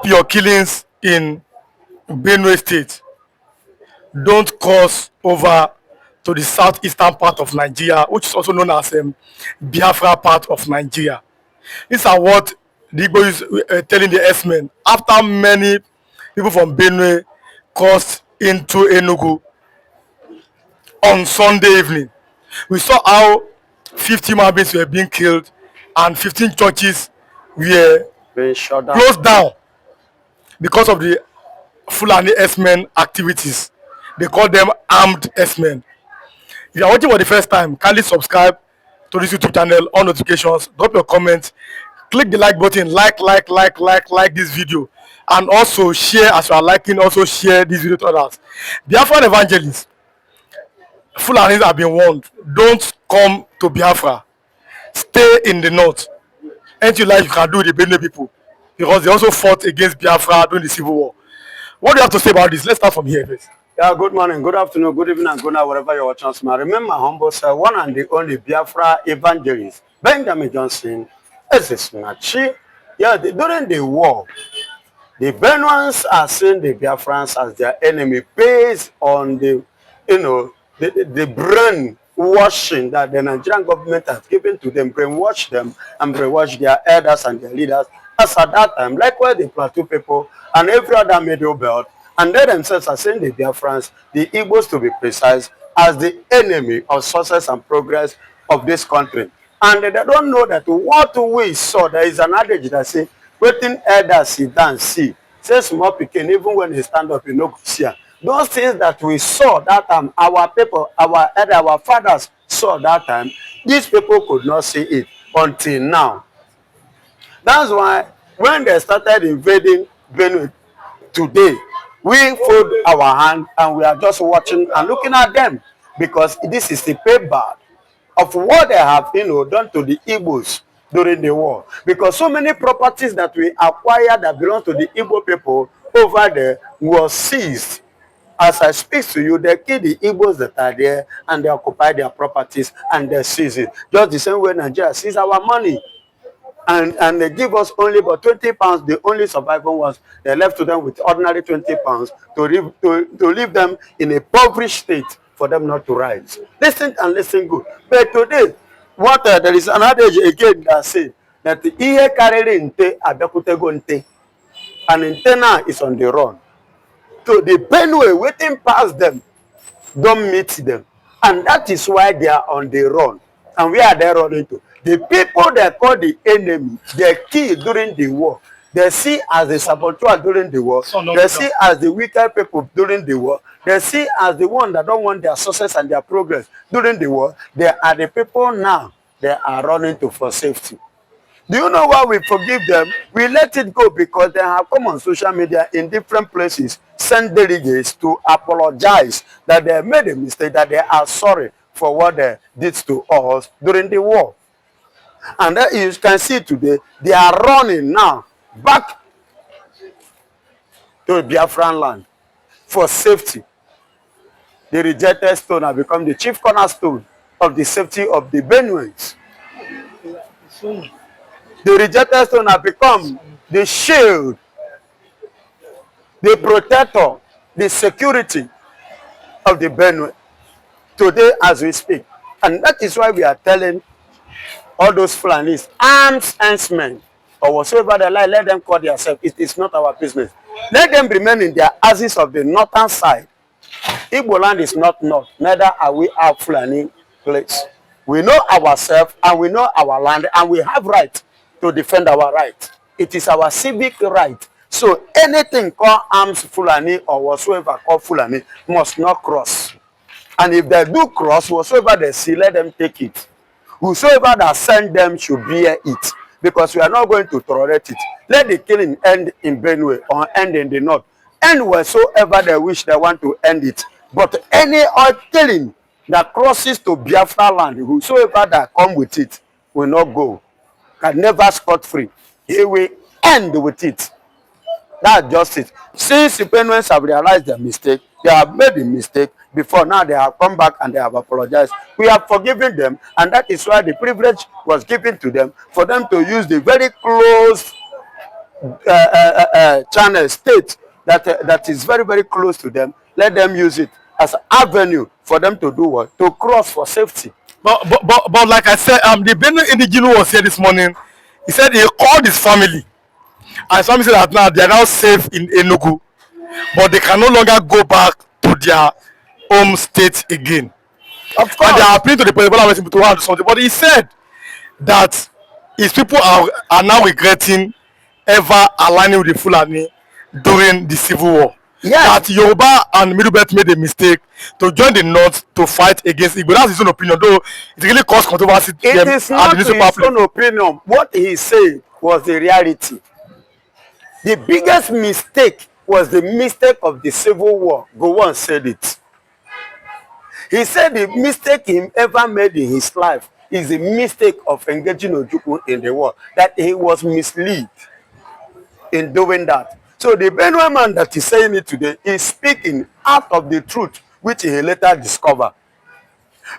stop your killings in Benue State. Don't cross over to the southeastern part of Nigeria, which is also known as Biafra part of Nigeria. These are what the Igbo is telling the Herdsmen after many people from Benue crossed into Enugu on Sunday evening. We saw how 50 human beings were being killed and 15 churches were being shut down. closed down because of the Fulani Herdsmen activities. They call them armed Herdsmen. If you are watching for the first time, kindly subscribe to this YouTube channel, on notifications, drop your comments, click the like button, like this video, and also share. As you are liking, also share this video to others. Biafran evangelists, Fulanis have been warned, don't come to Biafra, stay in the north. Anything you like you can do with the Benue people, because they also fought against Biafra during the Civil War. What do you have to say about this? Let's start from here first. Yeah, good morning, good afternoon, good evening, and good night, wherever you're watching us. Remember, humble sir, one and the only Biafra evangelist, Benjamin Johnson, is a snatchy. Yeah, during the war, the Benuans are seeing the Biafrans as their enemy based on the, the brain washing that the Nigerian government has given to them, brainwash them and brainwash their elders and their leaders. As at that time, likewise the Plateau people and every other middle belt, and they themselves are saying the Biafrans, the Igbos to be precise, as the enemy of success and progress of this country. And they don't know that what we saw, there is an adage that says, waiting elders sit down see. Say small pikin, even when they stand up, you know, see. Those things that we saw that time, our people, our elders, our fathers saw that time, these people could not see it until now. That's why when they started invading Benue today, we fold our hand and we are just watching and looking at them, because this is the payback of what they have, done to the Igbos during the war. Because so many properties that we acquired that belong to the Igbo people over there were seized. As I speak to you, they kill the Igbos that are there and they occupy their properties and they seize it. Just the same way Nigeria seizes our money. And they give us only about 20 pounds, the only surviving ones. They left to them with ordinary 20 pounds to leave them in a impoverished state for them not to rise. Listen and listen good. But today, there is an adage again that says that the Ihe carry nte abekutego nte, and nte now is on the run. So the Benue waiting past them, don't meet them. And that is why they are on the run. And where are they running to? The people they call the enemy, they kill during the war. They see as the saboteur during the war. They see as the wicked people during the war. They see as the one that don't want their success and their progress during the war. They are the people now they are running to for safety. Do you know why we forgive them? We let it go because they have come on social media in different places, send delegates to apologize that they made a mistake, that they are sorry for what they did to us during the war. And that you can see today, they are running now back to Biafran land for safety. The rejected stone has become the chief cornerstone of the safety of the Benueans. The rejected stone has become the shield, the protector, the security of the Benue today as we speak. And that is why we are telling all those Fulanis, arms herdsmen, or whatsoever they like, let them call themselves. It is not our business. Let them remain in their axis of the northern side. Igbo land is not north, neither are we our Fulani place. We know ourselves and we know our land, and we have right to defend our right. It is our civic right. So anything called arms Fulani or whatsoever called Fulani must not cross. And if they do cross, whatsoever they see, let them take it. Whosoever that send them should bear it, because we are not going to tolerate it. Let the killing end in Benue or end in the north. End wheresoever they wish they want to end it. But any other killing that crosses to Biafra land, whosoever that come with it will not go. Can never scot-free. He will end with it. That's just it. Since the Benueans have realized their mistake, they have made a mistake before, now they have come back and they have apologized. We have forgiven them, and that is why the privilege was given to them for them to use the very close channel state that is very, very close to them, let them use it as an avenue for them to do what? To cross for safety. But like I said, the Benue indigenous was here this morning. He said he called his family, and his family said that now they are now safe in Enugu, but they can no longer go back to their home state again. Of And course. they are appealing to the president to want to do something. But he said that his people are now regretting ever aligning with the Fulani during the civil war. Yes. That Yoruba and Middle Belt made a mistake to join the North to fight against Igbo. That's his own opinion, though it really caused controversy. It is not his own opinion. What he said was the reality. The biggest mistake was the mistake of the civil war. Gowon said it. He said the mistake he ever made in his life is the mistake of engaging Ojukwu in the war. That he was misled in doing that. So the Benue man that is saying it today is speaking out of the truth, which he later discovered.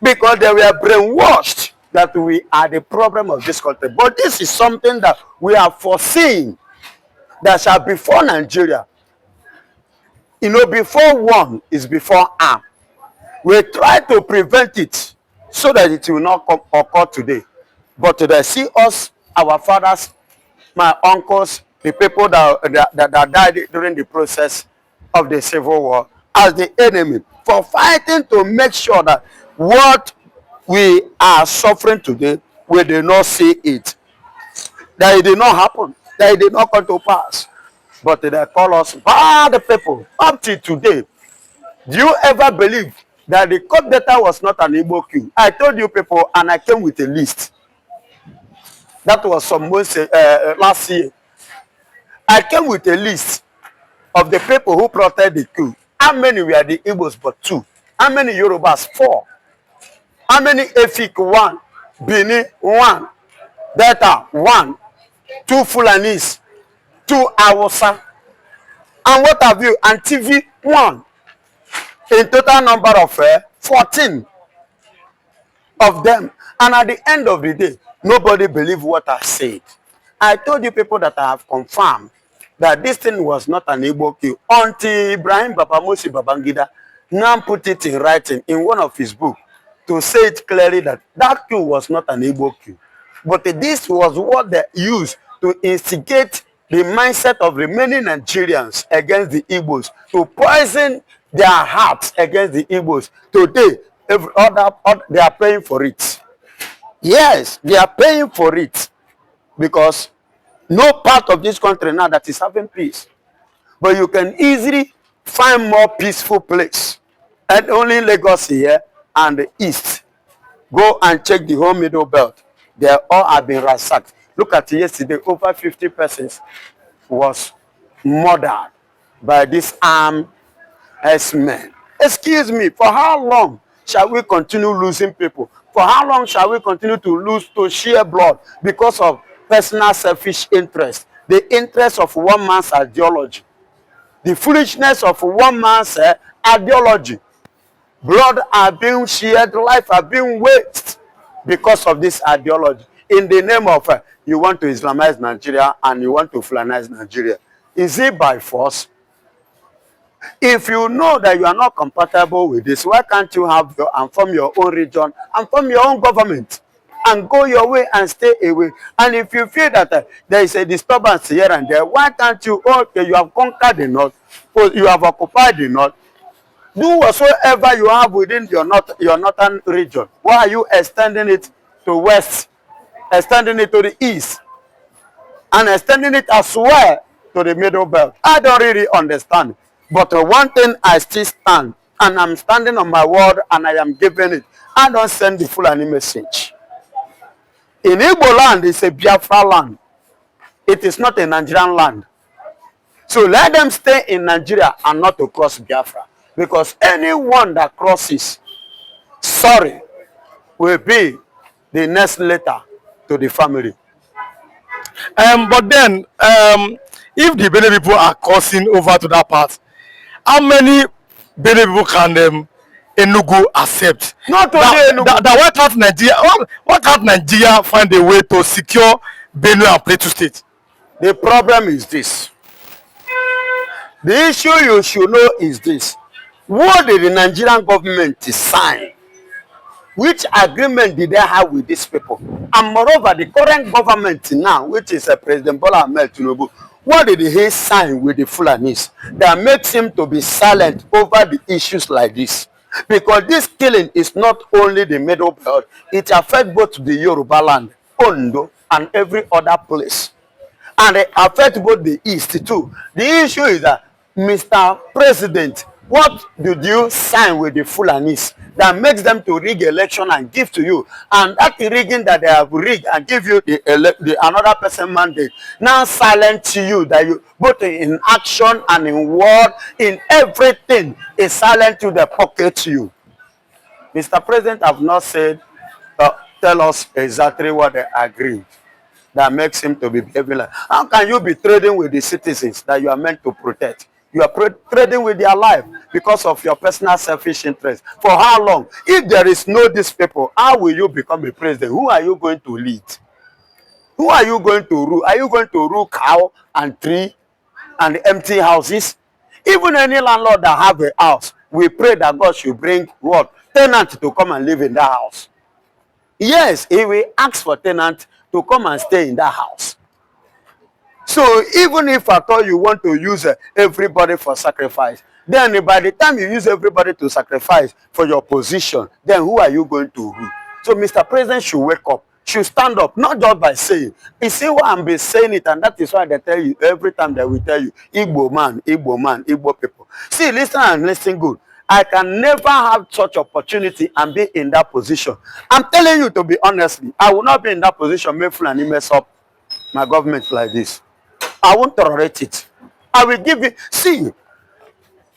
Because they were brainwashed that we are the problem of this country. But this is something that we are foreseeing that shall befall Nigeria. You know, before one is before arm. We try to prevent it so that it will not occur today. But they see us, our fathers, my uncles, the people that died during the process of the civil war as the enemy for fighting to make sure that what we are suffering today, we did not see it. That it did not happen. That it did not come to pass. But they call us bad people. Up to today, do you ever believe that the court data was not an Igbo queue? I told you people, and I came with a list. That was some months last year. I came with a list of the people who protected the queue. How many were the Igbos but 2? How many Yorubas? 4. How many Efik? 1. Benin? 1. Delta? 1. 2 Fulanis? 2 Hausa? And what have you? And TV? 1. In total number of 14 of them. And at the end of the day, nobody believed what I said. I told you people that I have confirmed that this thing was not an Igbo queue until Ibrahim Babamosi Babangida now put it in writing in one of his books to say it clearly that that queue was not an Igbo queue. But this was what they used to instigate the mindset of remaining Nigerians against the Igbos, to poison their hearts against the Igbos. Today, they are paying for it. Yes, they are paying for it. Because no part of this country now that is having peace. But you can easily find more peaceful place. And only Lagos here and the east. Go and check the whole middle belt. They all have been ransacked. Look at yesterday, over 50 persons was murdered by this armed herdsmen. Excuse me, for how long shall we continue losing people? For how long shall we continue to share blood because of personal selfish interest? The interest of one man's ideology. The foolishness of one man's ideology. Blood are being shared, life are being wasted because of this ideology. In the name of you want to Islamize Nigeria and you want to Fulanize Nigeria. Is it by force? If you know that you are not compatible with this, why can't you have and form your own region and form your own government and go your way and stay away? And if you feel that there is a disturbance here and there, why can't you, okay, you have conquered the north, or you have occupied the north, do whatsoever you have within your northern region. Why are you extending it to west, extending it to the east, and extending it as well to the middle belt? I don't really understand. But one thing I still stand, and I'm standing on my word, and I am giving it. I don't send the Fulani message. In Igbo land, it's a Biafra land. It is not a Nigerian land. So let them stay in Nigeria and not to cross Biafra. Because anyone that crosses, sorry, will be the next letter to the family. But then, if the Benue people are crossing over to that part, how many Benue people can Enugu accept? Not only Enugu. Why can't Nigeria find a way to secure Benue and Plateau State? The problem is this. The issue you should know is this. What did the Nigerian government sign? Which agreement did they have with these people? And moreover, the current government now, which is President Bola Ahmed Tinubu, what did he sign with the Fulanis that makes him to be silent over the issues like this? Because this killing is not only the Middle Belt, it affects both the Yoruba land, Ondo, and every other place. And it affects both the East too. The issue is that, Mr. President, what did you sign with the Fulanis that makes them to rig election and give to you? And that rigging that they have rigged and give you the another person mandate now silent to you, that you both in action and in word, in everything is silent to the pocket to you. Mr. President have not said, tell us exactly what they agreed that makes him to be behaving like. How can you be trading with the citizens that you are meant to protect? You are trading with their life because of your personal selfish interest. For how long? If there is no these people, how will you become a president? Who are you going to lead? Who are you going to rule? Are you going to rule cow and tree and empty houses? Even any landlord that have a house, we pray that God should bring what? Tenant to come and live in that house. Yes, he will ask for tenant to come and stay in that house. So even if at all you want to use everybody for sacrifice, then by the time you use everybody to sacrifice for your position, then who are you going to rule? So Mr. President should wake up, should stand up, not just by saying. You see why I'm be saying it, and that is why they tell you every time they will tell you, Igbo man, Igbo people. See, listen and listen good. I can never have such opportunity and be in that position. I'm telling you, to be honestly, I will not be in that position, make Fulani mess up my government like this. I won't tolerate it. I will give it. See,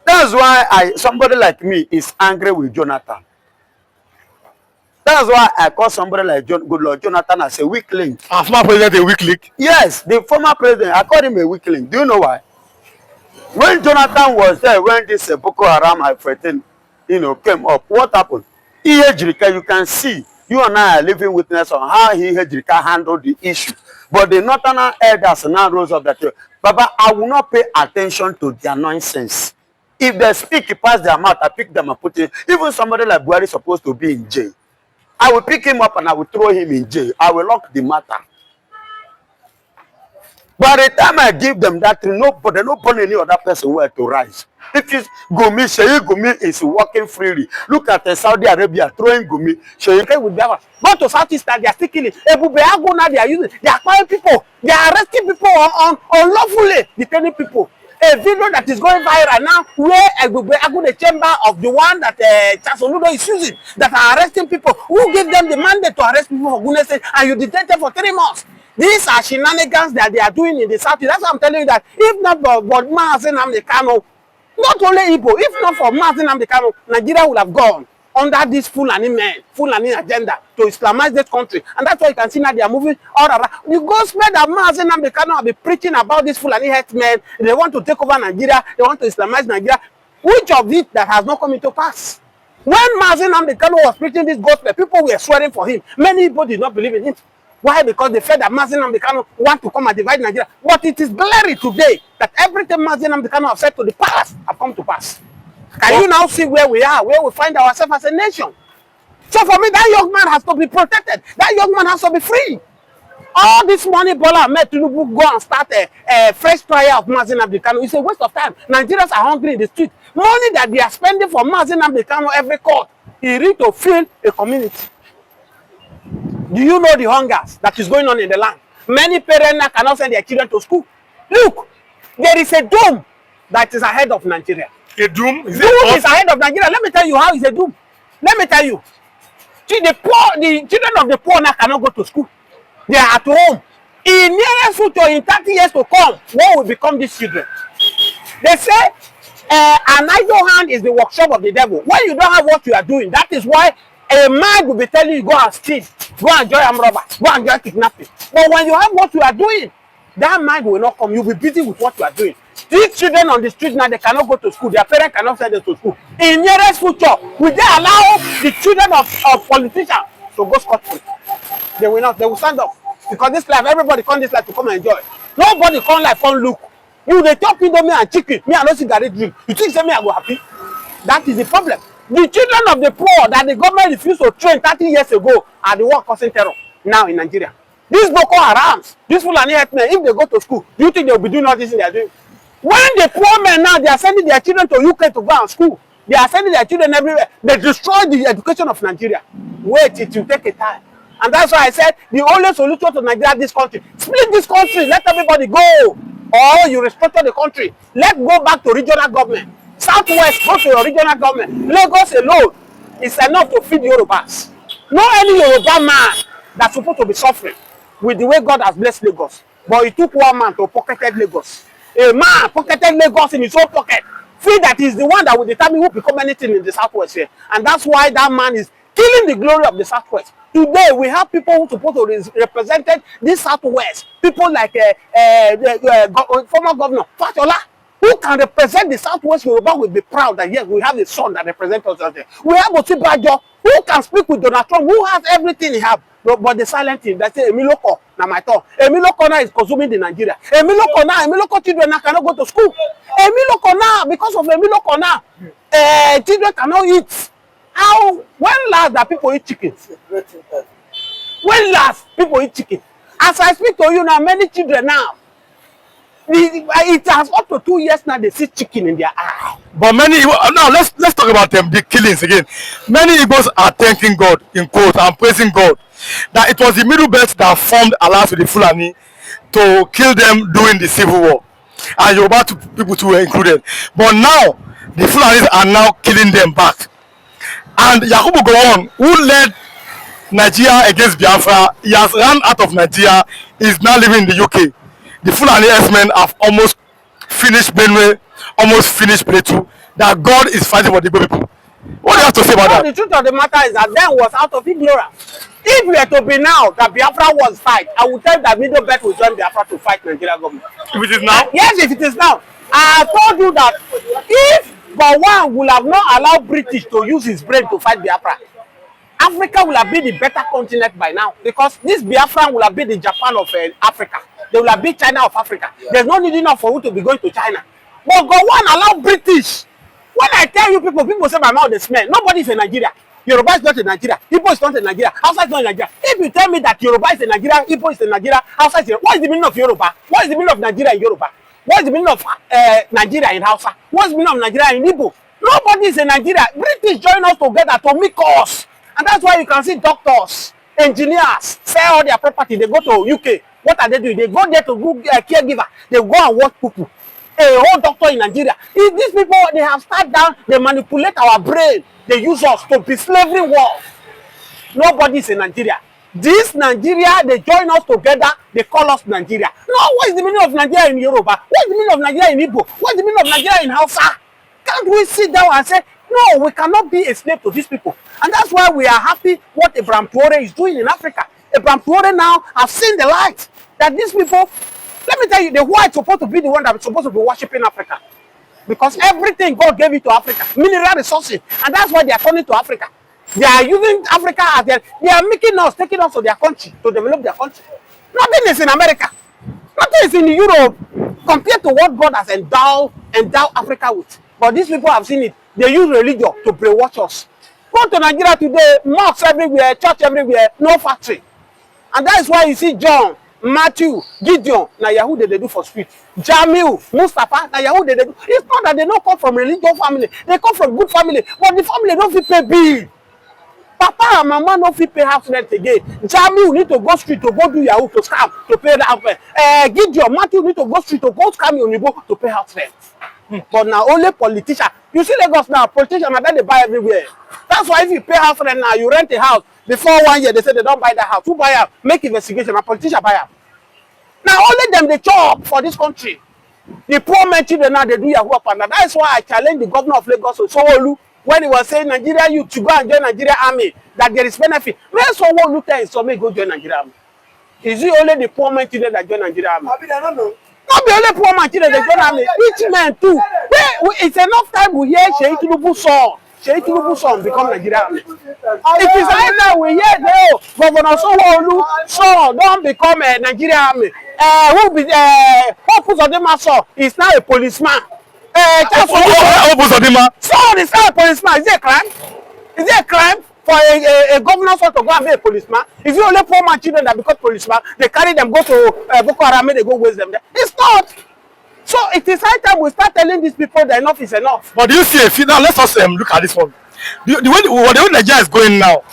that's why somebody like me is angry with Jonathan. That's why I call somebody like Good Lord Jonathan as a weakling. Our former president a weakling? Yes, the former president, I call him a weakling. Do you know why? When Jonathan was there, when this Boko Haram I-14, came up, what happened? Ihejirika, you can see, you and I are living witness on how Ihejirika handled the issue. But the northern elders now rose up that, Baba, I will not pay attention to their nonsense. If they speak past their mouth, I pick them and put it. Even somebody like Buhari is supposed to be in jail. I will pick him up and I will throw him in jail. I will lock the matter. By the time I give them that, nobody any other person where to rise. If it's Gumi, Sheikh Gumi is working freely. Look at Saudi Arabia throwing Gumi. Sheikh with Biafra. Go to Southeast, they are still killing. Ebubeago now they are using. They are calling people. They are arresting people unlawfully, detaining people. A video that is going viral now, where Ebubeago, the chamber of the one that Chasoludo is using, that are arresting people. Who gave them the mandate to arrest people for goodness sake, and you detain them for 3 months? These are shenanigans that they are doing in the South. That's why I'm telling you that if not for Massacrë Namdekano, not only Igbo, if not for Massacrë Namdekano, Nigeria would have gone under this Fulani men, Fulani agenda to Islamize this country. And that's why you can see now they are moving all around. The gospel that Massacrë Namdekano have been preaching about this Fulani herdsmen, they want to take over Nigeria, they want to Islamize Nigeria. Which of it that has not come into pass? When Massacrë Namdekano was preaching this gospel, people were swearing for him. Many people did not believe in it. Why? Because they felt that Massacrë Namdekano want to come and divide Nigeria. But it is glaring today that everything Massacrë Namdekano have said to the past have come to pass. Can you now see where we are, where we find ourselves as a nation? So for me, that young man has to be protected. That young man has to be free. All this money Bola Ahmed Tinubu go and start a fresh trial of Massacrë Namdekano. It's a waste of time. Nigerians are hungry in the street. Money that they are spending for Massacrë Namdekano every court, he need to fill a community. Do you know the hungers that is going on in the land? Many parents now cannot send their children to school. Look, there is a doom that is ahead of Nigeria. A doom? Doom is ahead of Nigeria. Let me tell you how it's a doom. Let me tell you. See, the children of the poor now cannot go to school. They are at home. In nearest future, in 30 years to come, what will become these children? They say an idle hand is the workshop of the devil. When you don't have what you are doing, that is why a man will be telling you, go and steal, go and join armed robber, go and join kidnapping. But when you have what you are doing, that mind will not come. You'll be busy with what you are doing. These children on the street now, they cannot go to school. Their parents cannot send them to school. In nearest future, will they allow the children of politicians to go scot-free? They will not. They will stand up. Because this life, everybody comes this life to come and enjoy. Nobody come like come look. You dey chop indomie and chicken, me I no see garri drink. You think say me I go happy? That is the problem. The children of the poor that the government refused to train 30 years ago are the one causing terror now in Nigeria. These Boko Harams, these Fulani Herdsmen, if they go to school, do you think they will be doing all this thing they are doing? When the poor men now, they are sending their children to UK to go and school. They are sending their children everywhere. They destroy the education of Nigeria. Wait, it will take a time. And that's why I said the only solution to Nigeria, this country, split this country, let everybody go. Or you restructure the country. Let's go back to regional government. Southwest, go to your regional government. Lagos alone is enough to feed Yorubas. No any Yoruba man that's supposed to be suffering with the way God has blessed Lagos. But it took one man to pocketed Lagos. A man pocketed Lagos in his own pocket. Feel that is the one that will determine who become anything in the Southwest here. And that's why that man is killing the glory of the Southwest. Today, we have people who are supposed to represent this Southwest. People like former governor Fashola, who can represent the Southwest Yoruba will be proud that yes, we have a son that represents us out there. We have Osibajo, who can speak with Donald Trump, who has everything he has. But the silent thing, they say, Emiloko, now my turn. Emiloko now is consuming the Nigeria. Emiloko children now cannot go to school. Emiloko now, because of Emiloko now, children cannot eat. How, when last that people eat chicken? When last people eat chicken? As I speak to you now, many children now, it has up to 2 years now, they see chicken in their eye. But many, now let's talk about them, the killings again. Many Igbos are thanking God, in quotes, and praising God, that it was the Middle Belt that formed alliance with the Fulani to kill them during the Civil War. And Yoruba people too were included. But now, the Fulanis are now killing them back. And Yakubu Gowon, who led Nigeria against Biafra, he has run out of Nigeria, is now living in the UK. The Fulani Herdsmen have almost finished Benue, almost finished Plateau. That God is fighting for the Igbo people. What do you have to say about that? The truth of the matter is that then was out of ignorance. If we are to be now that Biafra was fight, I will tell that Middle Belt will join Biafra to fight Nigeria government. If it is now? Yes, if it is now. I told you that if Gowon will have not allowed British to use his brain to fight Biafra, Africa will have been the better continent by now, because this Biafra will have been the Japan of Africa. They will have been China of Africa. There's no need enough for you to be going to China. But Gowon allowed British. When I tell you people say my mouth is smell. Nobody is in Nigeria. Yoruba is not in Nigeria. Igbo is not in Nigeria. Hausa is not in Nigeria. If you tell me that Yoruba is in Nigeria, Igbo is in Nigeria, Hausa is in, what is the meaning of Yoruba? What is the meaning of Nigeria in Yoruba? What is the meaning of Nigeria in Hausa? What is the meaning of Nigeria in Igbo? Nobody is in Nigeria. British join us together to make us. And that's why you can see doctors, engineers, sell all their property. They go to UK. What are they doing? They go there to do caregiver. They go and work people. A whole doctor in Nigeria. If these people, they have sat down, they manipulate our brain. They use us to be slavery world. Nobody is in Nigeria. This Nigeria, they join us together, they call us Nigeria. No, what is the meaning of Nigeria in Yoruba? What is the meaning of Nigeria in Igbo? What is the meaning of Nigeria in Hausa? Can't we sit down and say, no, we cannot be a slave to these people? And that's why we are happy what Abraham Traore is doing in Africa. Abraham Traore now have seen the light that these people, let me tell you, the white supposed to be the one that is supposed to be worshiping Africa. Because everything God gave it to Africa, mineral resources, and that's why they are coming to Africa. They are using Africa as they are making us, taking us to their country, to develop their country. Nothing is in America. Nothing is in Europe compared to what God has endowed Africa with. But these people have seen it. They use religion to brainwash us. Go to Nigeria today, mosques everywhere, church everywhere, no factory. And that is why you see John, Matthew, Gideon, na Yahoo they do for street. Jamil, Mustafa, na Yahoo they do. It's not that they don't come from religious family. They come from good family. But the family don't fit pay bill. Papa and mama no fit pay house rent again. Jamil need to go street to go do Yahoo to scam to pay the house rent. Gideon, Matthew need to go street to go scam Onibo to pay house rent. But now only politician. You see Lagos now, politicians are then they buy everywhere. That's why if you pay house rent now, you rent a house. Before 1 year, they say they don't buy the house. Who buy out? Make investigation. A politician buy out. Now only them they chop for this country. The poor men children now they do Yahoo up and down. That's why I challenge the governor of Lagos, Sanwo-Olu, when he was saying Nigeria youth should go and join Nigeria army, that there is benefit. When Sanwo-Olu tell so may go join Nigeria army. Is it only the poor men children that join Nigeria army? I don't know. Not the only poor man children that join army. Rich men too. It's enough time we hear Sheikh Tinubu song. Sheikh Tinubu's son become Nigerian army. It is high time we hear Governor Sanwo-Olu's son don't become a Nigerian army. Hope Uzodinma's son is now a policeman. Son is now a policeman. Is it a crime? Is it a crime for a governor son to go and be a policeman? Is it only poor man children that become policemen? They carry them, go to Boko Haram, they go waste them there? It's not. So it is high time we start telling these people that enough is enough. But do you see now? Let's also look at this one. The way Nigeria is going now,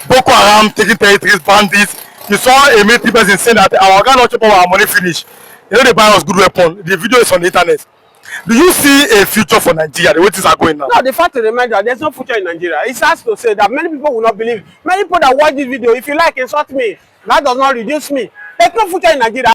Boko Haram taking territories, bandits. You saw a military person saying that our organ not chop our money finish. You know they buy us good weapon. The video is on the internet. Do you see a future for Nigeria? The way things are going now. No, the fact remains that there's no future in Nigeria. It's has to say that many people will not believe. Many people that watch this video, if you like, insult me. That does not reduce me. There's no future in Nigeria.